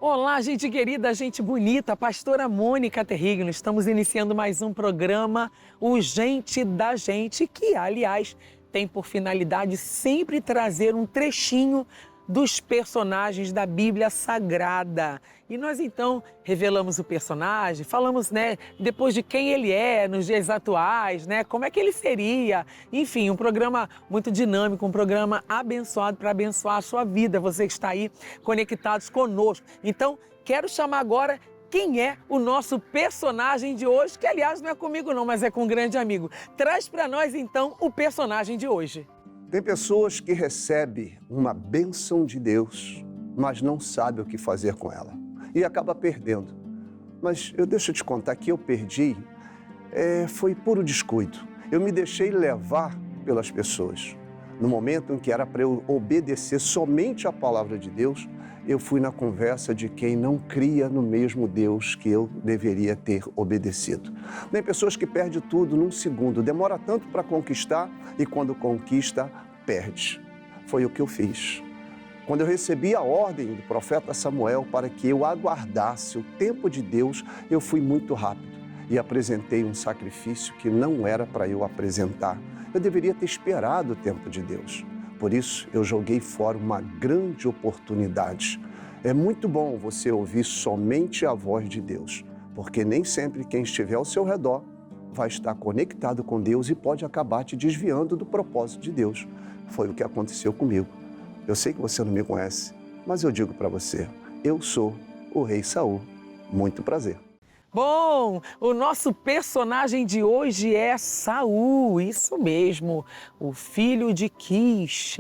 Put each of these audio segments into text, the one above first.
Olá, gente querida, gente bonita, pastora Mônica Terrigno. Estamos iniciando mais um programa, o Gente da Gente, que, aliás, tem por finalidade sempre trazer um trechinho dos personagens da Bíblia Sagrada. E nós, então, revelamos o personagem, falamos, depois de quem ele é nos dias atuais, como é que ele seria. Enfim, um programa muito dinâmico, um programa abençoado para abençoar a sua vida, você que está aí conectados conosco. Então, quero chamar agora quem é o nosso personagem de hoje, que, aliás, não é comigo não, mas é com um grande amigo. Traz para nós, então, o personagem de hoje. Tem pessoas que recebem uma bênção de Deus, mas não sabem o que fazer com ela e acaba perdendo. Mas deixa eu te contar que eu perdi, foi puro descuido. Eu me deixei levar pelas pessoas. No momento em que era para eu obedecer somente a palavra de Deus, eu fui na conversa de quem não cria no mesmo Deus que eu deveria ter obedecido. Tem pessoas que perdem tudo num segundo, demora tanto para conquistar e quando conquista, perde. Foi o que eu fiz. Quando eu recebi a ordem do profeta Samuel para que eu aguardasse o tempo de Deus, eu fui muito rápido e apresentei um sacrifício que não era para eu apresentar. Eu deveria ter esperado o tempo de Deus. Por isso, eu joguei fora uma grande oportunidade. É muito bom você ouvir somente a voz de Deus, porque nem sempre quem estiver ao seu redor vai estar conectado com Deus e pode acabar te desviando do propósito de Deus. Foi o que aconteceu comigo. Eu sei que você não me conhece, mas eu digo para você, eu sou o Rei Saul. Muito prazer. Bom, o nosso personagem de hoje é Saul, isso mesmo, o filho de Quis,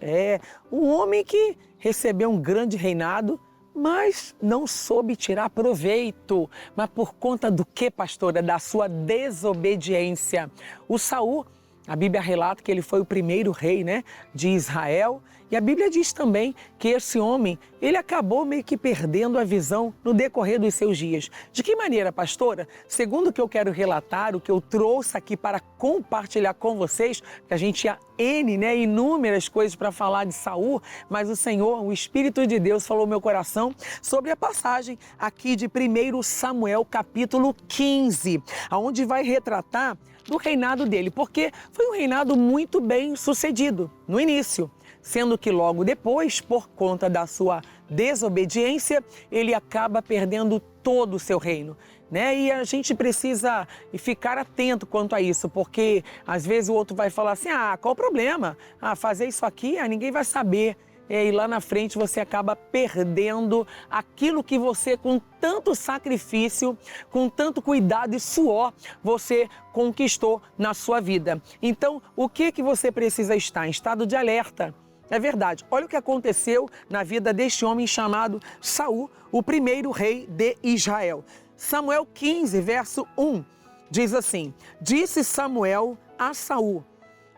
um homem que recebeu um grande reinado, mas não soube tirar proveito. Mas por conta do que, pastora? Da sua desobediência. O Saul, a Bíblia relata que ele foi o primeiro rei, de Israel. E a Bíblia diz também que esse homem, ele acabou meio que perdendo a visão no decorrer dos seus dias. De que maneira, pastora? Segundo o que eu quero relatar, o que eu trouxe aqui para compartilhar com vocês, que a gente tinha inúmeras coisas para falar de Saul, mas o Senhor, o Espírito de Deus falou no meu coração sobre a passagem aqui de 1 Samuel capítulo 15, onde vai retratar do reinado dele, porque foi um reinado muito bem sucedido no início, sendo que logo depois, por conta da sua desobediência, ele acaba perdendo todo o seu reino. E a gente precisa ficar atento quanto a isso, porque às vezes o outro vai falar assim, qual o problema? Fazer isso aqui, ninguém vai saber. E lá na frente você acaba perdendo aquilo que você, com tanto sacrifício, com tanto cuidado e suor, você conquistou na sua vida. Então, o que você precisa estar? Em estado de alerta. É verdade. Olha o que aconteceu na vida deste homem chamado Saul, o primeiro rei de Israel. Samuel 15, verso 1, diz assim: Disse Samuel a Saul: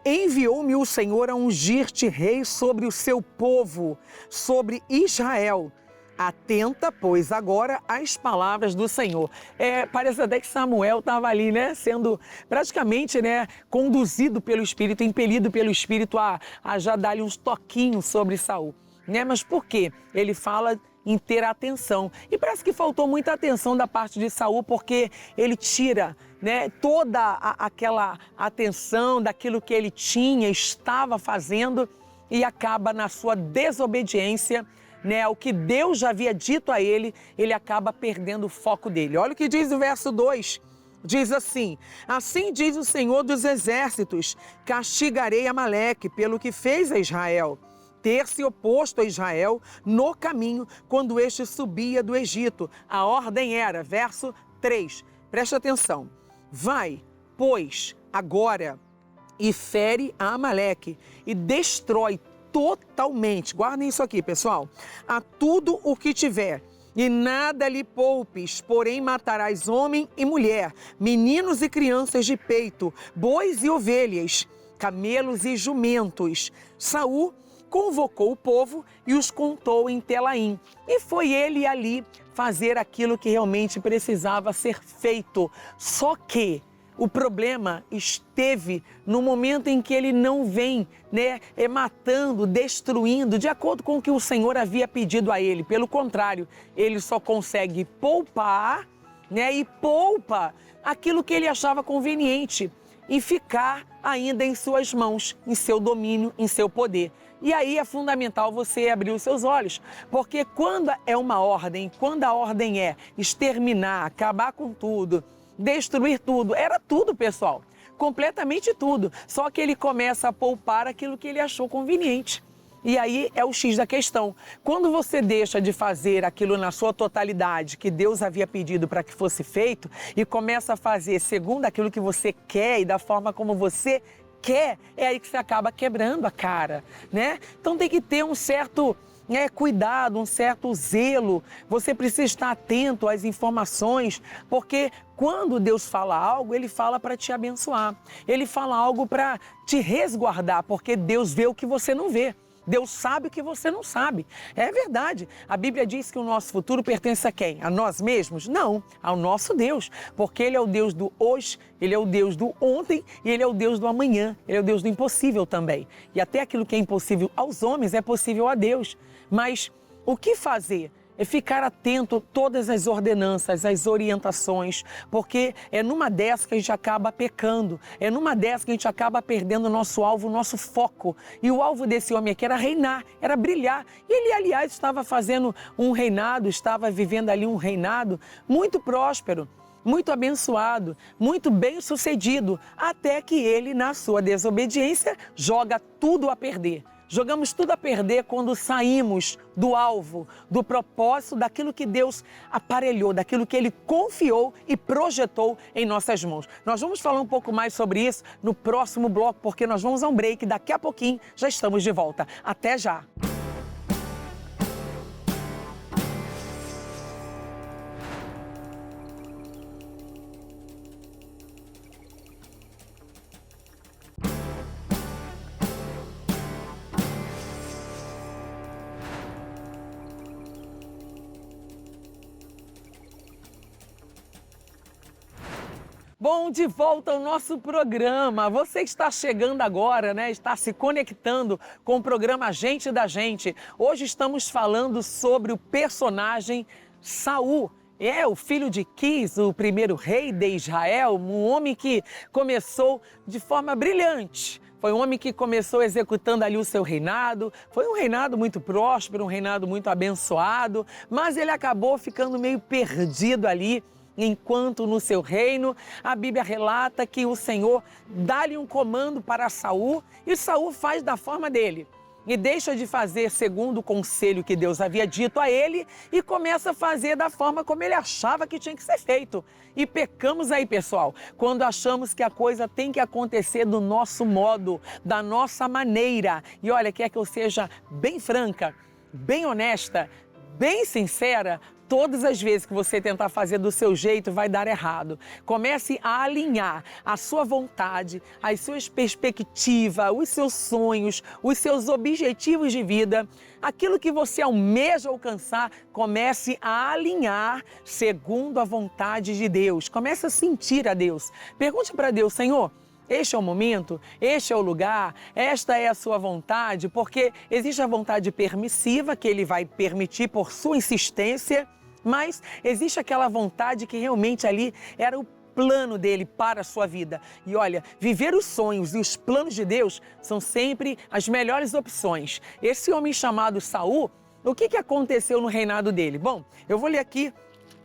Enviou-me o Senhor a ungir-te rei sobre o seu povo, sobre Israel. Atenta, pois, agora às palavras do Senhor. Parece até que Samuel estava ali, sendo praticamente, conduzido pelo Espírito, impelido pelo Espírito a já dar-lhe uns toquinhos sobre Saul. Mas por quê? Ele fala em ter atenção. E parece que faltou muita atenção da parte de Saul, porque ele tira toda aquela atenção daquilo que ele tinha, estava fazendo, e acaba na sua desobediência, o que Deus já havia dito a ele, ele acaba perdendo o foco dele. Olha o que diz o verso 2. Diz assim: Assim diz o Senhor dos Exércitos, castigarei Amaleque pelo que fez a Israel. Ter se oposto a Israel no caminho quando este subia do Egito. A ordem era, verso 3, preste atenção. Vai, pois, agora e fere a Amaleque e destrói totalmente, guardem isso aqui, pessoal, a tudo o que tiver, e nada lhe poupes, porém matarás homem e mulher, meninos e crianças de peito, bois e ovelhas, camelos e jumentos. Saul convocou o povo e os contou em Telaim. E foi ele ali fazer aquilo que realmente precisava ser feito. Só que O problema esteve no momento em que ele não vem, matando, destruindo, de acordo com o que o Senhor havia pedido a ele. Pelo contrário, ele só consegue poupar, e poupa aquilo que ele achava conveniente e ficar ainda em suas mãos, em seu domínio, em seu poder. E aí é fundamental você abrir os seus olhos, porque quando é uma ordem, quando a ordem é exterminar, acabar com tudo, destruir tudo, era tudo, pessoal, completamente tudo, só que ele começa a poupar aquilo que ele achou conveniente. E aí é o X da questão. Quando você deixa de fazer aquilo na sua totalidade que Deus havia pedido para que fosse feito e começa a fazer segundo aquilo que você quer e da forma como você quer, é aí que você acaba quebrando a cara, Então tem que ter um certo cuidado, um certo zelo. Você precisa estar atento às informações, porque quando Deus fala algo, Ele fala para te abençoar. Ele fala algo para te resguardar, porque Deus vê o que você não vê. Deus sabe o que você não sabe. É verdade. A Bíblia diz que o nosso futuro pertence a quem? A nós mesmos? Não, ao nosso Deus. Porque Ele é o Deus do hoje, Ele é o Deus do ontem e Ele é o Deus do amanhã. Ele é o Deus do impossível também. E até aquilo que é impossível aos homens é possível a Deus. Mas o que fazer? É ficar atento a todas as ordenanças, as orientações, porque é numa dessas que a gente acaba pecando, é numa dessas que a gente acaba perdendo o nosso alvo, o nosso foco. E o alvo desse homem aqui era reinar, era brilhar. E ele, aliás, estava fazendo um reinado, estava vivendo ali um reinado muito próspero, muito abençoado, muito bem sucedido, até que ele, na sua desobediência, joga tudo a perder. Jogamos tudo a perder quando saímos do alvo, do propósito, daquilo que Deus aparelhou, daquilo que Ele confiou e projetou em nossas mãos. Nós vamos falar um pouco mais sobre isso no próximo bloco, porque nós vamos a um break. Daqui a pouquinho já estamos de volta. Até já! Bom, de volta ao nosso programa. Você está chegando agora, Está se conectando com o programa Gente da Gente. Hoje estamos falando sobre o personagem Saul. É o filho de Quis, o primeiro rei de Israel, um homem que começou de forma brilhante. Foi um homem que começou executando ali o seu reinado. Foi um reinado muito próspero, um reinado muito abençoado, mas ele acabou ficando meio perdido ali. Enquanto no seu reino, a Bíblia relata que o Senhor dá-lhe um comando para Saul e Saul faz da forma dele. E deixa de fazer segundo o conselho que Deus havia dito a ele e começa a fazer da forma como ele achava que tinha que ser feito. E pecamos aí, pessoal, quando achamos que a coisa tem que acontecer do nosso modo, da nossa maneira. E olha, quer que eu seja bem franca, bem honesta, bem sincera, todas as vezes que você tentar fazer do seu jeito, vai dar errado. Comece a alinhar a sua vontade, as suas perspectivas, os seus sonhos, os seus objetivos de vida, aquilo que você almeja alcançar, comece a alinhar segundo a vontade de Deus. Comece a sentir a Deus. Pergunte para Deus, Senhor, este é o momento, este é o lugar, esta é a sua vontade, porque existe a vontade permissiva, que ele vai permitir por sua insistência, mas existe aquela vontade que realmente ali era o plano dele para a sua vida. E olha, viver os sonhos e os planos de Deus são sempre as melhores opções. Esse homem chamado Saul, o que aconteceu no reinado dele? Bom, eu vou ler aqui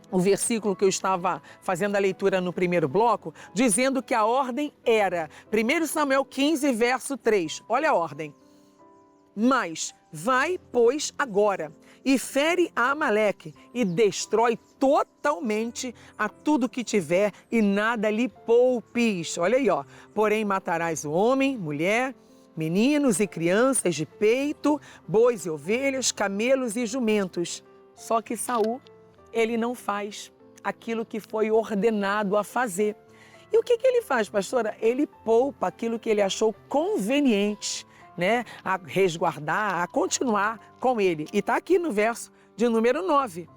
o versículo que eu estava fazendo a leitura no primeiro bloco, dizendo que a ordem era 1 Samuel 15, verso 3. Olha a ordem. Mas vai, pois, agora e fere a Amaleque e destrói totalmente a tudo que tiver e nada lhe poupes. Olha aí, ó. Porém matarás o homem, mulher, meninos e crianças de peito, bois e ovelhas, camelos e jumentos. Só que Saul, ele não faz aquilo que foi ordenado a fazer. E o que ele faz, pastora? Ele poupa aquilo que ele achou conveniente, a resguardar, a continuar com ele. E está aqui no verso de número 9.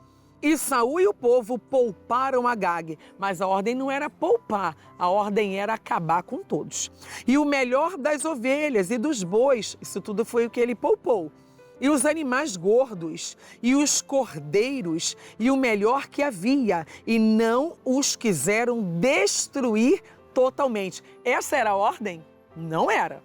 E Saul e o povo pouparam Agag, mas a ordem não era poupar, a ordem era acabar com todos. E o melhor das ovelhas e dos bois, isso tudo foi o que ele poupou. E os animais gordos, e os cordeiros, e o melhor que havia, e não os quiseram destruir totalmente. Essa era a ordem? Não era.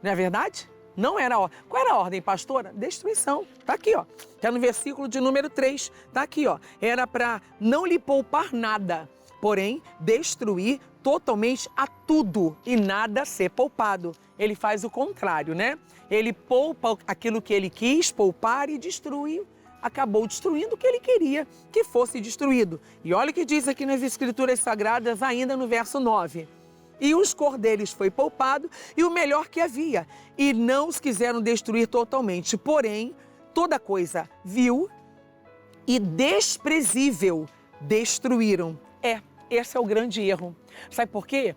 Não é verdade? Não era a ordem. Qual era a ordem, pastora? Destruição. Está aqui, ó. Está no versículo de número 3. Está aqui, ó. Era para não lhe poupar nada, porém destruir totalmente a tudo e nada ser poupado. Ele faz o contrário, né? Ele poupa aquilo que ele quis poupar e destrui. Acabou destruindo o que ele queria que fosse destruído. E olha o que diz aqui nas Escrituras Sagradas, ainda no verso 9. E os cordeiros foi poupado e o melhor que havia. E não os quiseram destruir totalmente. Porém, toda coisa vil e desprezível destruíram. Esse é o grande erro. Sabe por quê?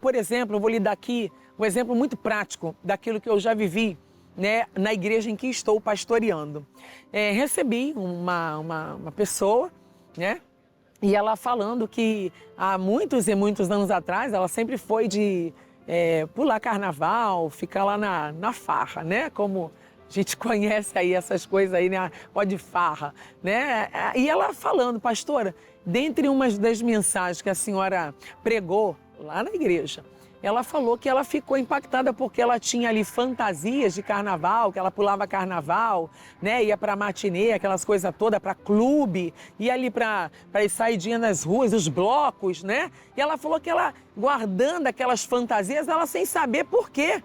Por exemplo, vou lhe dar aqui um exemplo muito prático daquilo que eu já vivi, né, na igreja em que estou pastoreando. Recebi uma pessoa, né? E ela falando que há muitos e muitos anos atrás, ela sempre foi de pular carnaval, ficar lá na farra, né? Como a gente conhece aí essas coisas aí, né? Pode farra, né? E ela falando, pastora, dentre umas das mensagens que a senhora pregou lá na igreja, ela falou que ela ficou impactada porque ela tinha ali fantasias de carnaval, que ela pulava carnaval, né? Ia para matinê, aquelas coisas todas, para clube, ia ali para saidinha nas ruas, os blocos, né? E ela falou que ela, guardando aquelas fantasias, ela sem saber por quê.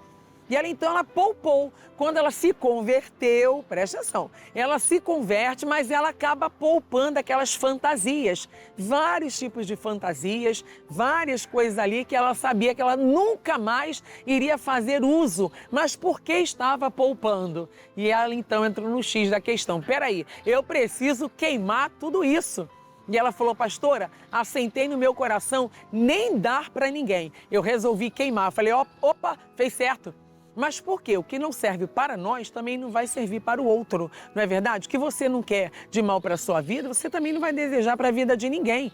E ela poupou. Quando ela se converteu, presta atenção, ela se converte, mas ela acaba poupando aquelas fantasias. Vários tipos de fantasias, várias coisas ali que ela sabia que ela nunca mais iria fazer uso, mas por que estava poupando? E ela então entrou no X da questão. Peraí, eu preciso queimar tudo isso. E ela falou, pastora, assentei no meu coração nem dar para ninguém. Eu resolvi queimar. Eu falei, opa, fez certo. Mas por quê? O que não serve para nós também não vai servir para o outro, não é verdade? O que você não quer de mal para a sua vida, você também não vai desejar para a vida de ninguém.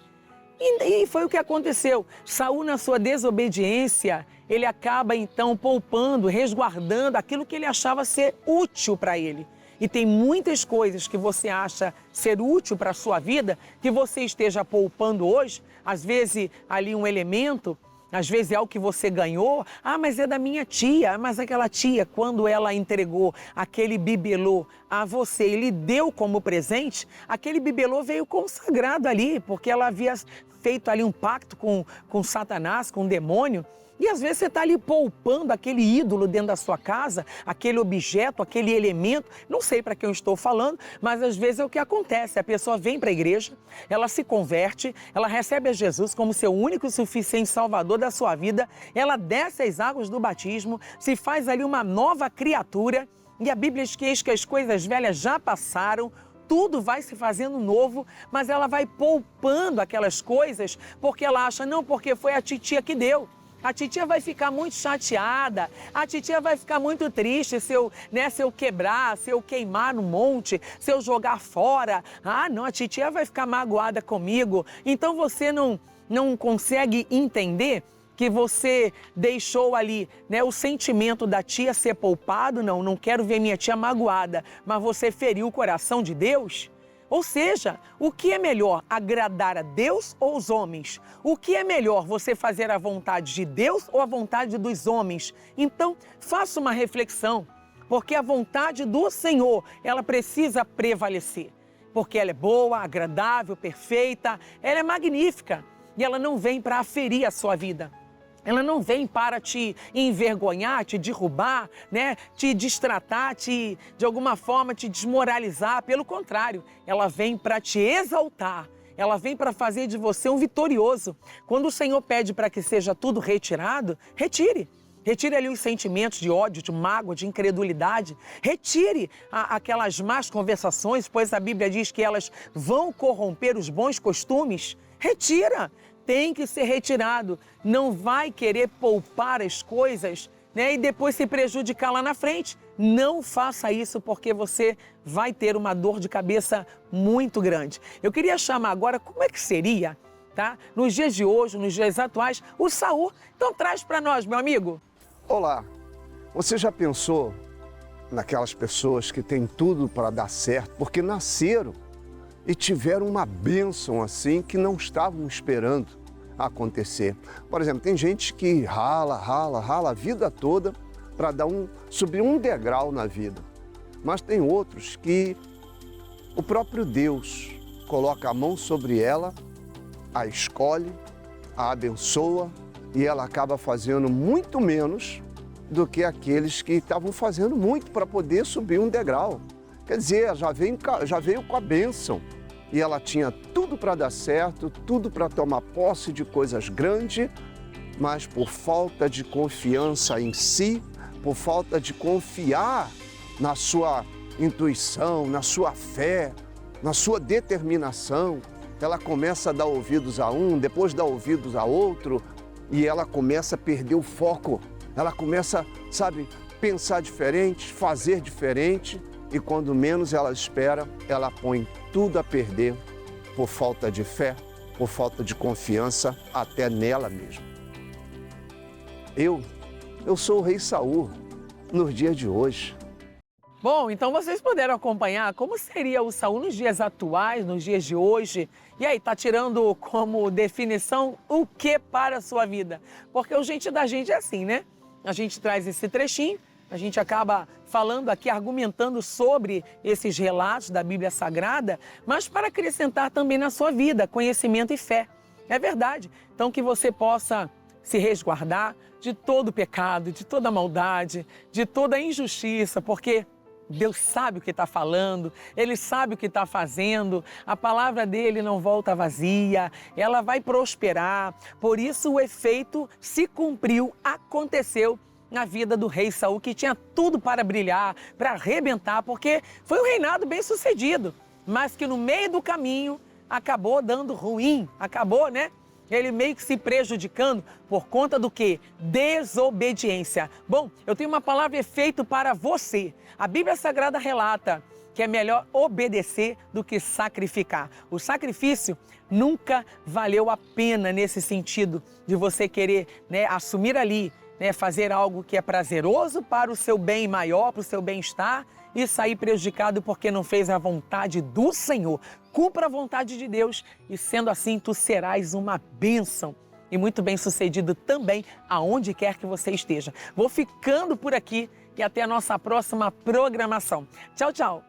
E foi o que aconteceu. Saul, na sua desobediência, ele acaba então poupando, resguardando aquilo que ele achava ser útil para ele. E tem muitas coisas que você acha ser útil para a sua vida, que você esteja poupando hoje, às vezes ali um elemento, às vezes é algo que você ganhou, mas é da minha tia, mas aquela tia, quando ela entregou aquele bibelô a você e lhe deu como presente, aquele bibelô veio consagrado ali, porque ela havia feito ali um pacto com Satanás, com o demônio. E às vezes você está ali poupando aquele ídolo dentro da sua casa, aquele objeto, aquele elemento, não sei para quem eu estou falando, mas às vezes é o que acontece, a pessoa vem para a igreja, ela se converte, ela recebe a Jesus como seu único e suficiente salvador da sua vida, ela desce as águas do batismo, se faz ali uma nova criatura, e a Bíblia diz que as coisas velhas já passaram, tudo vai se fazendo novo, mas ela vai poupando aquelas coisas porque ela acha, não, porque foi a titia que deu. A titia vai ficar muito chateada, a titia vai ficar muito triste se eu quebrar, se eu queimar no monte, se eu jogar fora. Não, a titia vai ficar magoada comigo. Então você não consegue entender que você deixou ali, né, o sentimento da tia ser poupado. Não quero ver minha tia magoada, mas você feriu o coração de Deus? Ou seja, o que é melhor, agradar a Deus ou os homens? O que é melhor, você fazer a vontade de Deus ou a vontade dos homens? Então, faça uma reflexão, porque a vontade do Senhor, ela precisa prevalecer. Porque ela é boa, agradável, perfeita, ela é magnífica e ela não vem para aferir a sua vida. Ela não vem para te envergonhar, te derrubar, né? Te destratar, de alguma forma te desmoralizar. Pelo contrário, ela vem para te exaltar. Ela vem para fazer de você um vitorioso. Quando o Senhor pede para que seja tudo retirado, retire. Retire ali os sentimentos de ódio, de mágoa, de incredulidade. Retire aquelas más conversações, pois a Bíblia diz que elas vão corromper os bons costumes. Retira. Tem que ser retirado, não vai querer poupar as coisas, né, e depois se prejudicar lá na frente. Não faça isso porque você vai ter uma dor de cabeça muito grande. Eu queria chamar agora como é que seria, tá? Nos dias de hoje, nos dias atuais, o Saul. Então traz para nós, meu amigo. Olá, você já pensou naquelas pessoas que têm tudo para dar certo, porque nasceram e tiveram uma bênção assim que não estavam esperando acontecer? Por exemplo, tem gente que rala a vida toda para subir um degrau na vida. Mas tem outros que o próprio Deus coloca a mão sobre ela, a escolhe, a abençoa e ela acaba fazendo muito menos do que aqueles que estavam fazendo muito para poder subir um degrau. Quer dizer, já veio com a bênção e ela tinha tudo para dar certo, tudo para tomar posse de coisas grandes, mas por falta de confiança em si, por falta de confiar na sua intuição, na sua fé, na sua determinação, ela começa a dar ouvidos a um, depois dá ouvidos a outro e ela começa a perder o foco. Ela começa, pensar diferente, fazer diferente e quando menos ela espera, ela põe tudo a perder por falta de fé, por falta de confiança até nela mesma. Eu sou o rei Saul nos dias de hoje. Bom, então vocês puderam acompanhar como seria o Saul nos dias atuais, nos dias de hoje. E aí, tá tirando como definição o que para a sua vida? Porque o Gente da Gente é assim, né? A gente traz esse trechinho, a gente acaba falando aqui, argumentando sobre esses relatos da Bíblia Sagrada, mas para acrescentar também na sua vida conhecimento e fé. É verdade. Então que você possa se resguardar de todo pecado, de toda maldade, de toda injustiça, porque Deus sabe o que está falando, Ele sabe o que está fazendo, a palavra dele não volta vazia, ela vai prosperar. Por isso o efeito se cumpriu, aconteceu na vida do rei Saul, que tinha tudo para brilhar, para arrebentar, porque foi um reinado bem sucedido, mas que no meio do caminho acabou dando ruim, acabou, né? Ele meio que se prejudicando por conta do quê? Desobediência. Bom, eu tenho uma palavra e efeito para você. A Bíblia Sagrada relata que é melhor obedecer do que sacrificar. O sacrifício nunca valeu a pena nesse sentido de você querer, assumir ali, fazer algo que é prazeroso para o seu bem maior, para o seu bem-estar e sair prejudicado porque não fez a vontade do Senhor. Cumpra a vontade de Deus e sendo assim tu serás uma bênção e muito bem sucedido também aonde quer que você esteja. Vou ficando por aqui e até a nossa próxima programação. Tchau, tchau!